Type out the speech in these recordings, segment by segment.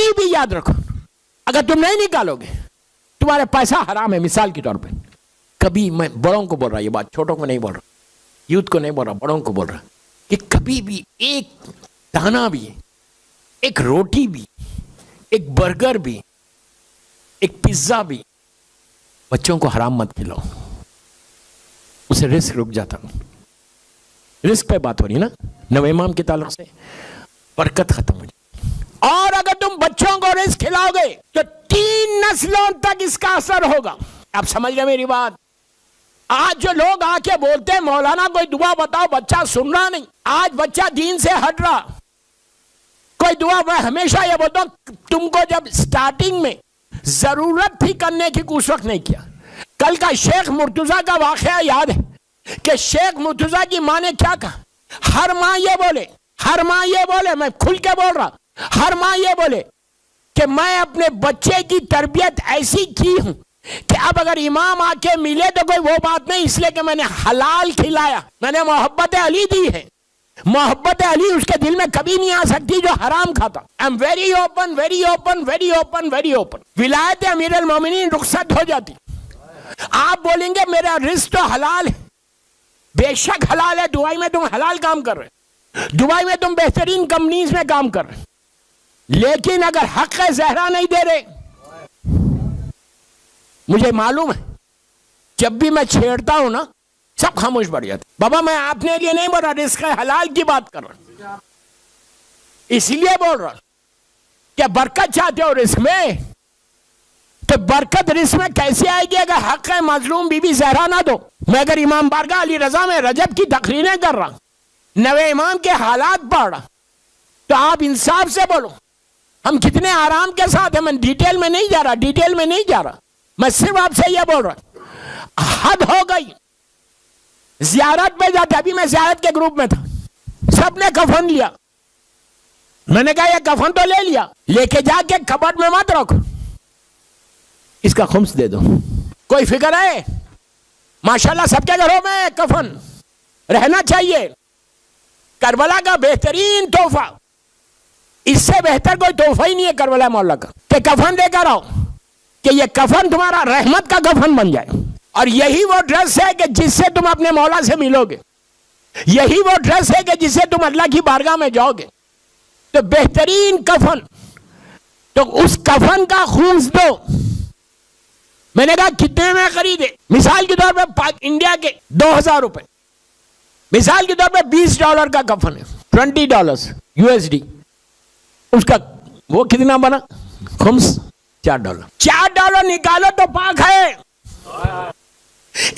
कभी भी याद रखो, अगर तुम नहीं निकालोगे तुम्हारे पैसा हराम है। मिसाल के तौर पे, कभी, मैं बड़ों को बोल रहा, ये बात छोटों को नहीं बोल रहा, यूथ को नहीं बोल रहा, बड़ों को बोल रहा, कि कभी भी एक दाना भी, एक रोटी भी, एक बर्गर भी, एक पिज्जा भी बच्चों को हराम मत खिलाओ, उसे रिस्क रुक जाता। रिस्क पे बात हो रही ना, नवे इमाम के ताल्लुक से, बरकत खत्म हो जाए। और अगर तुम बच्चों को रिस्क खिलाओगे तो 3 नस्लों तक इसका असर होगा। आप समझ रहे मेरी बात? आज जो लोग आके बोलते हैं मौलाना कोई दुआ बताओ, बच्चा सुन रहा नहीं, आज बच्चा दीन से हट रहा, कोई दुआ। मैं हमेशा ये बोलता हूं, तुमको जब स्टार्टिंग में जरूरत थी करने की, उस वक्त नहीं किया। कल का शेख मुर्तजा का वाकया याद है कि शेख मुर्तजा की माँ ने क्या कहा? हर माँ ये बोले, हर माँ ये बोले, मैं खुल के बोल रहा, हर माँ ये बोले कि मैं अपने बच्चे की तरबियत ऐसी की हूं कि अब अगर इमाम आके मिले तो कोई वो बात नहीं, इसलिए कि मैंने हलाल खिलाया, मैंने मोहब्बत अली दी है। मोहब्बत अली उसके दिल में कभी नहीं आ सकती जो हराम खाता। I am very open, very open, very open, very open. विलायत अमीर अल मोमिनीन रुखसत हो जाती। आप बोलेंगे मेरा रिस्क तो हलाल है, बेशक हलाल है। दुबई में तुम हलाल काम कर रहे, दुबई में तुम बेहतरीन कंपनीज में काम कर रहे, लेकिन अगर हक ज़हरा नहीं दे रहे, मुझे मालूम है जब भी मैं छेड़ता हूं ना सब खामोश पड़ जाते। बाबा मैं आपने लिए नहीं बोल रहा, रिस्क हलाल की बात कर रहा, इसलिए बोल रहा क्या बरकत चाहते हो रिस्क में, तो बरकत रिस्क में कैसे आएगी अगर हक है मजलूम बीबी ज़हरा ना दो। मैं अगर इमाम बारगाह अली रजा में रजब की तकरीरें कर रहा, नवे इमाम के हालात पढ़ रहा, तो आप इंसाफ से बोलो हम कितने आराम के साथ हैं। मैं डिटेल में नहीं जा रहा, डिटेल में नहीं जा रहा, मैं सिर्फ आपसे यह बोल रहा, हद हो गई। ज़ियारत पे जाते, अभी मैं ज़ियारत के ग्रुप में था, सबने कफन लिया, मैंने कहा ये कफन तो ले लिया, लेके जाके कबर्ड में मत रखो, इसका खुम्स दे दो। कोई फिक्र है? माशाल्लाह सबके घरों में कफन रहना चाहिए। करबला का बेहतरीन तोहफा, इससे बेहतर कोई तोहफा ही नहीं है करबला मौला का, कि कफन लेकर आओ, कि ये कफन तुम्हारा रहमत का कफन बन जाए। और यही वो ड्रेस है कि जिससे तुम अपने मौला से मिलोगे, यही वो ड्रेस है कि जिससे तुम अल्लाह की बारगाह में जाओगे। तो बेहतरीन कफन, तो उस कफन का खूंस दो। मैंने कहा कितने में खरीदे? मिसाल के तौर पे इंडिया के 2000 रुपए, मिसाल के तौर पे $20 का कफन है, $20 USD, उसका वो कितना बना खुम्स? $4। $4 निकालो तो पाक है।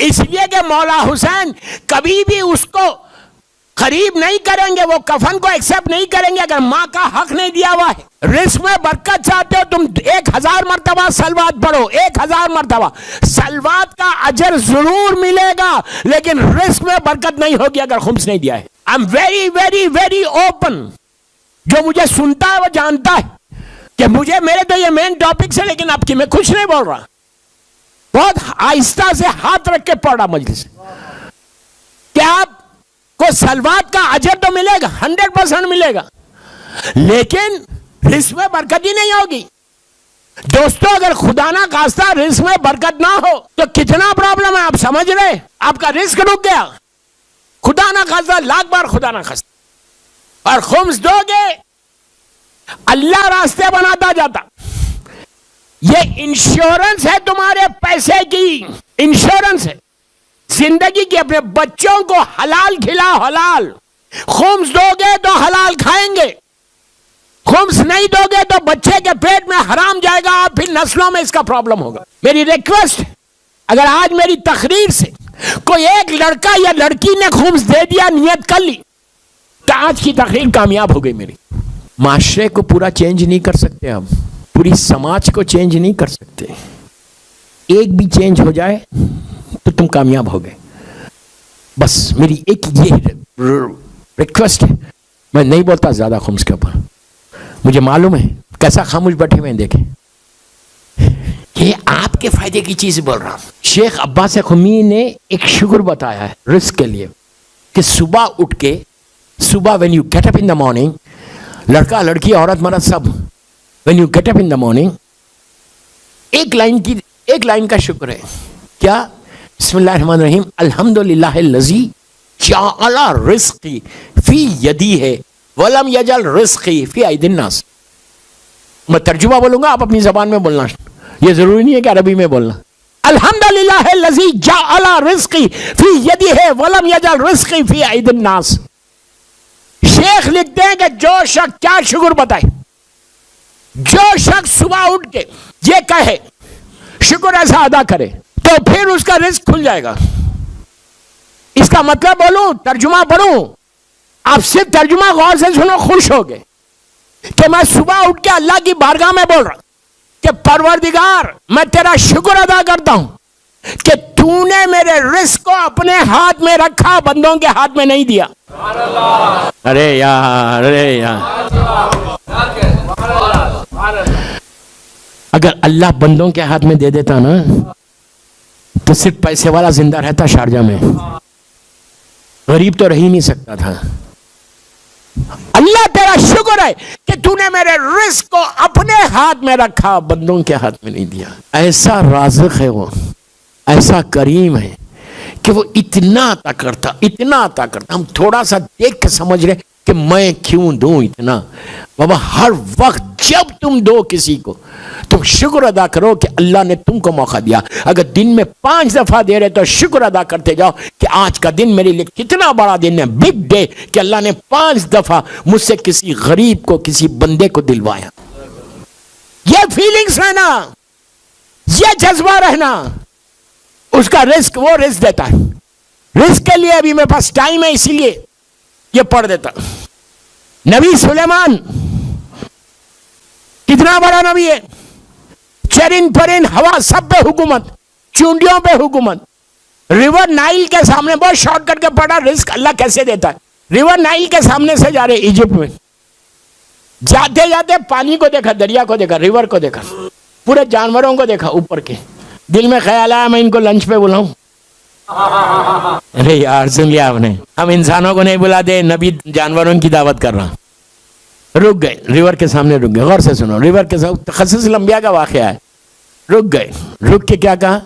इसलिए कि मौला हुसैन कभी भी उसको करीब नहीं करेंगे, वो कफन को एक्सेप्ट नहीं करेंगे अगर माँ का हक नहीं दिया हुआ है। रिस्क में बरकत चाहते हो तुम 1000 मरतबा सलवात पढ़ो, 1000 मरतबा सलवात का अजर जरूर मिलेगा, लेकिन रिस्क में बरकत नहीं होगी अगर खुम्स नहीं दिया है। I am very very very open, जो मुझे सुनता है वो जानता है कि मुझे, मेरे तो ये मेन टॉपिक से, लेकिन आपकी मैं कुछ नहीं बोल रहा, बहुत आहिस्ता से हाथ रख के पढ़ा मजलिस। क्या आपको सलवात का अजर तो मिलेगा, 100% मिलेगा, लेकिन रिस्क में बरकत ही नहीं होगी। दोस्तों अगर खुदा ना खास्ता रिस्क में बरकत ना हो तो कितना प्रॉब्लम है, आप समझ रहे? आपका रिस्क रुक गया, खुदा ना खास्ता, लाख बार खुदा ना खास्ता। और खुम्स दोगे अल्लाह रास्ते बनाता जाता। ये इंश्योरेंस है तुम्हारे पैसे की, इंश्योरेंस है जिंदगी की। अपने बच्चों को हलाल खिलाओ, हलाल। खुम्स दोगे तो हलाल खाएंगे, खुम्स नहीं दोगे तो बच्चे के पेट में हराम जाएगा, और फिर नस्लों में इसका प्रॉब्लम होगा। मेरी रिक्वेस्ट, अगर आज मेरी तकरीर से कोई एक लड़का या लड़की ने खुम्स दे दिया, नियत कर ली, तो आज की तकरीर कामयाब हो गई मेरी। माशरे को पूरा चेंज नहीं कर सकते हम, पूरी समाज को चेंज नहीं कर सकते, एक भी चेंज हो जाए तो तुम कामयाब हो गए। बस मेरी एक ये रिक्वेस्ट है, मैं नहीं बोलता ज्यादा खुम्स के ऊपर, मुझे मालूम है कैसा खामोश बैठे हुए देखें, ये आपके फायदे की चीज बोल रहा हूं। शेख अब्बास खुमी ने एक शुक्र बताया है रिस्क के लिए, कि सुबह उठ के, सुबह when you get up in the morning, लड़का लड़की औरत मर्द सब when you get up in the morning, एक लाइन का शुक्र है। क्या? बिस्मिल्लाहिर्रहमानिर्रहीम, अल्हम्दुलिल्लाहिल्लज़ी जअला रिज़्क़ी फी यदी है वलम यजल रिज़्क़ी फी अयदिन नास। मैं तर्जुमा बोलूंगा, आप अपनी जबान में बोलना, ये जरूरी नहीं है कि अरबी में बोलना। अल्हम्दुलिल्लाहिल्लज़ी जअला रिज़्क़ी फी यदी है वलम यजल रिज़्क़ी फी अयदिन नास। शेख लिखते हैं कि जो शख्स, क्या शुक्र बताए, जो शख्स सुबह उठ के ये कहे शुक्र ऐसा अदा करे तो फिर उसका रिस्क खुल जाएगा। इसका मतलब बोलूं, तर्जुमा पढ़ूं, आप सिर्फ तर्जुमा गौर से सुनो, खुश हो गए कि मैं सुबह उठ के अल्लाह की बारगाह में बोल रहा कि परवरदिगार, मैं तेरा शुक्र अदा करता हूं कि तूने मेरे रिस्क को अपने हाथ में रखा, बंदों के हाथ में नहीं दिया। अरे यार, अरे यार, अगर अल्लाह बंदों के हाथ में दे देता ना तो सिर्फ पैसे वाला जिंदा रहता शारजा में, गरीब तो रह ही नहीं सकता था। अल्लाह तेरा शुक्र है कि तूने मेरे रिस्क को अपने हाथ में रखा, बंदों के हाथ में नहीं दिया। ऐसा राज़िक़ है वो, ऐसा करीम है कि वो इतना अता करता, इतना अता करता। हम थोड़ा सा देख के समझ रहे कि मैं क्यों दूं इतना। बाबा, हर वक्त जब तुम दो किसी को, तुम शुक्र अदा करो कि अल्लाह ने तुमको मौका दिया। अगर दिन में 5 दफा दे रहे तो शुक्र अदा करते जाओ कि आज का दिन मेरे लिए कितना बड़ा दिन है, बिग डे, कि अल्लाह ने 5 दफा मुझसे किसी गरीब को, किसी बंदे को दिलवाया। ये फीलिंग्स रहना, ये जज्बा रहना, उसका रिस्क, वो रिस्क देता है। रिस्क के लिए अभी मेरे पास टाइम है, इसीलिए ये पढ़ देता। नबी सुलेमान कितना बड़ा नबी है, चरिन परिन हवा सब पे हुकूमत, चूंडियों पे हुकूमत। रिवर नाइल के सामने, बहुत शॉर्ट करके पढ़ा, रिस्क अल्लाह कैसे देता है। रिवर नाइल के सामने से जा रहे इजिप्ट में, जाते जाते पानी को देखा, दरिया को देखा, रिवर को देखा, पूरे जानवरों को देखा ऊपर के। दिल में ख्याल आया मैं इनको लंच पे बुलाऊं। अरे यार, सुन लिया आपने, हम इंसानों को नहीं बुलाते, नबी जानवरों की दावत कर रहा। रुक गए, रिवर के सामने रुक गए। गौर से सुनो, रिवर के सामने क़सस लंबिया का वाक़या है। रुक गए, रुक के क्या कहा,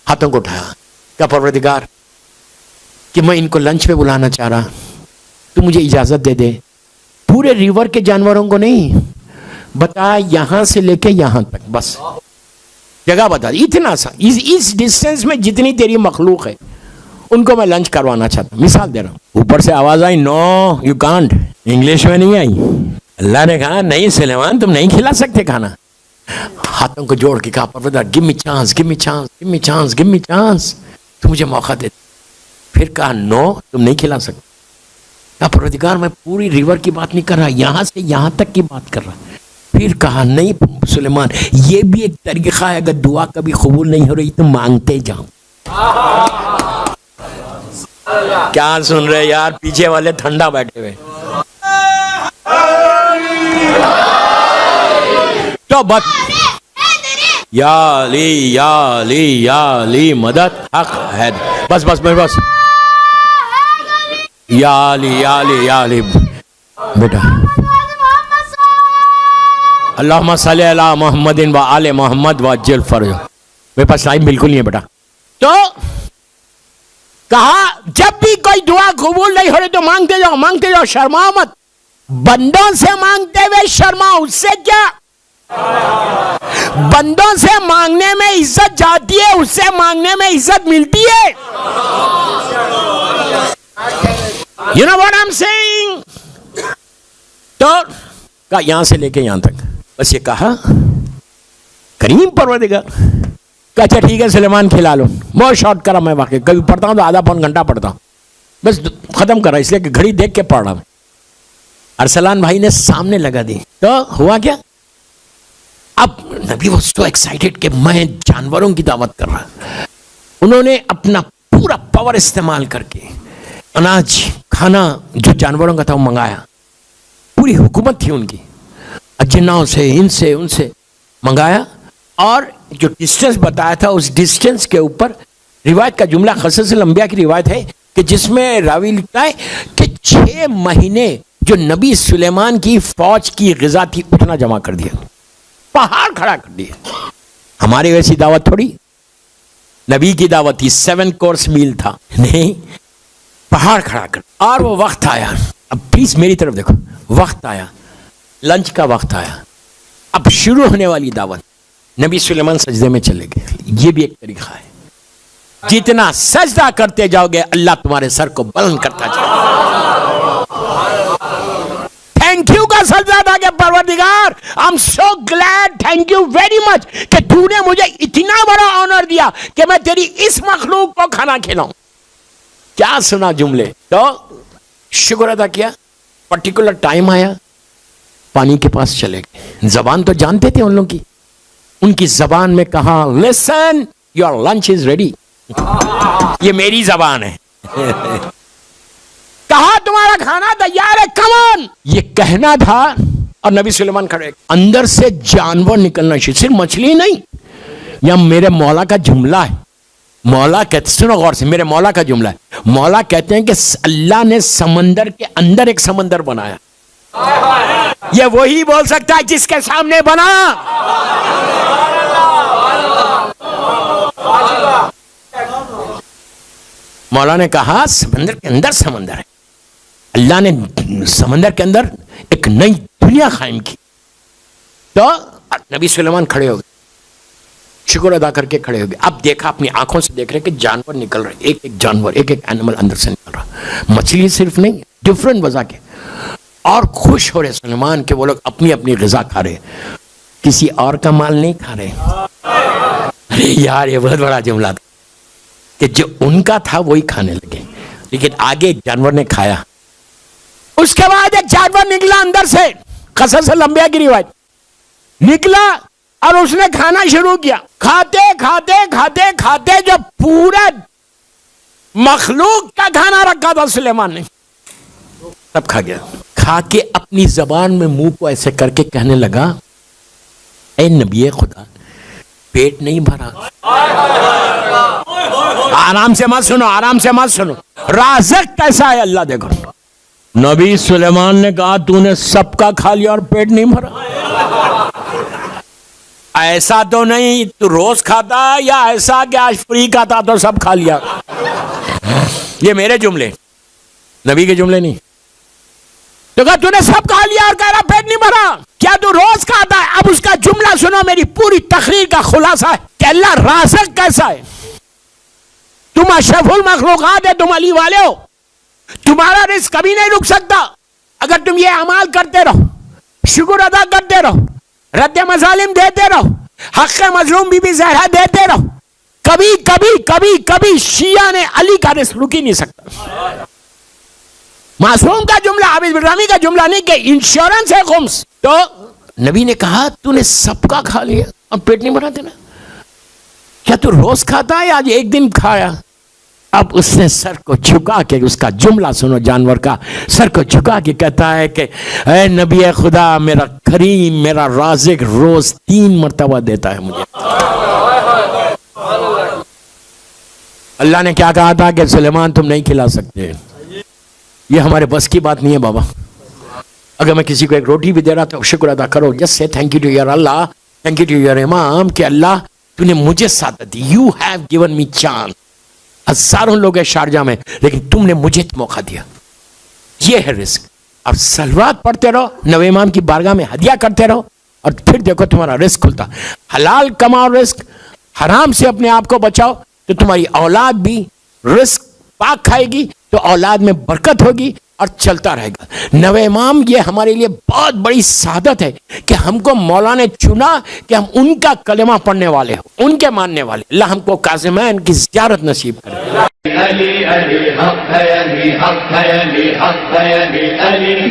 हाथों को उठाया, क्या परवरदिगार कि मैं इनको लंच पे बुलाना चाह रहा, तू मुझे इजाजत दे दे। पूरे रिवर के जानवरों को नहीं, बता यहां से लेके यहां तक, बस जगह बता दी, इतना सा, इस डिस्टेंस में जितनी तेरी मखलूक है उनको मैं लंच करवाना चाहता हूं। मिसाल दे रहा हूं। ऊपर से आवाज आई, नो यू कांट। इंग्लिश में नहीं आई। अल्लाह ने कहा, नहीं सुलेमान, तुम नहीं खिला सकते खाना। हाथों को जोड़ के कहा, परवरदिगार give me chance, give me chance, give me chance, give me chance, तुम मुझे मौका दे। फिर कहा, नो तुम नहीं खिला सकते। कहा, परवरदिगार मैं पूरी रिवर की बात नहीं कर रहा, यहां से यहां तक की बात कर रहा। फिर कहा, नहीं सुलेमान, ये भी एक तरीका है, अगर दुआ कभी कबूल नहीं हो रही तो मांगते जाओ। क्या सुन रहे यार, पीछे वाले ठंडा बैठे हुए। तो बस या ली मदद हक है, बस बस बस बस, या ली बेटा, अल्लाहुम्मा सल्ली अला मुहम्मदिन व आले मोहम्मद व अज्जिल फरज। मेरे पास टाइम बिल्कुल नहीं है बेटा। तो कहा, जब भी कोई दुआ कबूल नहीं हो रही तो मांगते जाओ, मांगते जाओ, शर्माओ मत। बंदों से मांगते हुए शर्माओ, उससे क्या, बंदों से मांगने में इज्जत जाती है, उससे मांगने में इज्जत मिलती है। You know what I'm saying? तो कहा, यहां से लेके यहां तक, बस ये कहा, करीम परवरदिगार। अच्छा ठीक है सुलेमान, खिला लो। बहुत शॉर्ट करा मैं, वाकई कभी पढ़ता हूँ तो आधा पौन घंटा पढ़ता हूँ, बस खत्म करा, इसलिए कि घड़ी देख के पढ़ रहा मैं। अरसलान भाई ने सामने लगा दी, तो हुआ क्या, अब नबी वाज सो एक्साइटेड कि मैं जानवरों की दावत कर रहा। उन्होंने अपना पूरा पावर इस्तेमाल करके अनाज, खाना जो जानवरों का था वो मंगाया। पूरी हुकूमत थी उनकी, अजिन्नाओं से, इनसे उनसे मंगाया। और जो डिस्टेंस बताया था, उस डिस्टेंस के ऊपर रिवायत का जुमला, क़सस लंबिया की रिवायत है कि जिसमें रावी लिखता है कि 6 महीने जो नबी सुलेमान की फौज की ग़िज़ा थी उतना जमा कर दिया। पहाड़ खड़ा कर दिया। हमारी वैसी दावत थोड़ी, नबी की दावत थी, 7 कोर्स मील था, नहीं, पहाड़ खड़ा कर। और वो वक्त आया, अब प्लीज मेरी तरफ देखो, वक्त आया, लंच का वक्त आया, अब शुरू होने वाली दावत। नबी सुलेमान सजदे में चले गए। ये भी एक तरीका है, जितना सजदा करते जाओगे अल्लाह तुम्हारे सर को बुलंद करता जाएगा। थैंक यू का सजदा था कि परवरदिगार, I am so glad, thank you very much कि तूने मुझे इतना बड़ा ऑनर दिया कि मैं तेरी इस मखलूक को खाना खिलाऊं। क्या सुना जुमले, तो शुक्र अदा किया। पर्टिकुलर टाइम आया, पानी के पास चले गए। जबान तो जानते थे उन लोगों की, उनकी जबान में कहा, listen your lunch is ready. ये मेरी जबान है। कहा तुम्हारा खाना तैयार है, कम ऑन, ये कहना था। और नबी सुलेमान खड़े, अंदर से जानवर निकलना चाहिए, सिर्फ मछली नहीं। यह मेरे मौला का जुमला है। मौला कहते, सुनो गौर से, मेरे मौला का जुमला है। मौला कहते हैं कि अल्लाह ने समंदर के अंदर एक समंदर बनाया। ये वही बोल सकता है जिसके सामने बना। मौला ने कहा समंदर के अंदर समंदर है। अल्लाह ने समंदर के अंदर एक नई दुनिया कायम की। तो नबी सुलेमान खड़े हो गए, शुक्र अदा करके खड़े हो गए। अब देखा, अपनी आंखों से देख रहे कि जानवर निकल रहे, एक एक जानवर, एक एक एनिमल अंदर से निकल रहा। मछली सिर्फ नहीं, डिफरेंट वजह के। और खुश हो रहे सुलेमान के वो लोग अपनी अपनी ग़िज़ा खा रहे, किसी और का माल नहीं खा रहे। अरे यार, ये बहुत बड़ा जुमला था कि जो उनका था वही खाने लगे। लेकिन आगे एक जानवर ने खाया, उसके बाद एक जानवर निकला अंदर से, कसस लंबिया की रिवायत, निकला और उसने खाना शुरू किया। खाते खाते खाते खाते जो पूरा मखलूक का खाना रखा था सुलेमान ने, सब खा गया। खा के अपनी जबान में मुंह को ऐसे करके कहने लगा, ए नबी खुदा, पेट नहीं भरा। आराम से मत सुनो, आराम से मत सुनो, राज़िक कैसा है अल्लाह देखो। नबी सुलेमान ने कहा, तूने सबका खा लिया और पेट नहीं भरा। ऐसा तो नहीं तू रोज खाता, या ऐसा कि आज फ्री खाता तो सब खा लिया। ये मेरे जुमले, नबी के जुमले नहीं। तो कहा तूने सब खा लिया और कह रहा पेट नहीं भरा, क्या तू रोज खाता है? अब उसका जुमला सुनो, मेरी पूरी तकरीर का खुलासा है कि अल्लाह राज़िक कैसा है। तुम अशरफुल मखलूकात है, तुम अली वाले हो, तुम्हारा रिस्क कभी नहीं रुक सकता। अगर तुम ये अमाल करते रहो, शुक्र अदा करते रहो, रद्द मज़ालिम देते रहो, हक़ मज़लूम बीबी ज़हरा देते रहो, कभी कभी कभी कभी शिया ने अली का रिस्क रुक ही नहीं सकता। मासूम का जुमला, आबिद बिरामी का जुमला नहीं कि इंश्योरेंस है खुम्स। तो नबी ने कहा, तूने सबका खा लिया और पेट नहीं भरा देना, क्या तू रोज खाता है, आज एक दिन खाया? अब उसने सर को झुका के, उसका जुमला सुनो, जानवर का, सर को झुका के कहता है कि ऐ नबी खुदा, मेरा करीम, मेरा राज़िक रोज 3 मर्तबा देता है मुझे। अल्लाह ने क्या कहा था कि सुलेमान तुम नहीं खिला सकते, ये हमारे बस की बात नहीं है बाबा। अगर मैं किसी को एक रोटी भी दे रहा तो शुक्र अदा करो, just say thank you to your Allah, thank you to your इमाम, कि अल्लाह तूने मुझे सादत दी, you have given me chance. हजारों लोग हैं शारजा में, लेकिन तुमने मुझे मौका दिया। ये है रिस्क। अब सलवात पढ़ते रहो, नबी इमाम की बारगाह में हदिया करते रहो, और फिर देखो तुम्हारा रिस्क खुलता। हलाल कमाओ रिस्क, हराम से अपने आप को बचाओ, तो तुम्हारी औलाद भी रिस्क पाक खाएगी, तो औलाद में बरकत होगी और चलता रहेगा। नवे इमाम, ये हमारे लिए बहुत बड़ी सादत है कि हमको मौला ने चुना कि हम उनका कलेमा पढ़ने वाले हो, उनके मानने वाले। अल्लाह हमको काज़िमैन की ज़ियारत नसीब करे।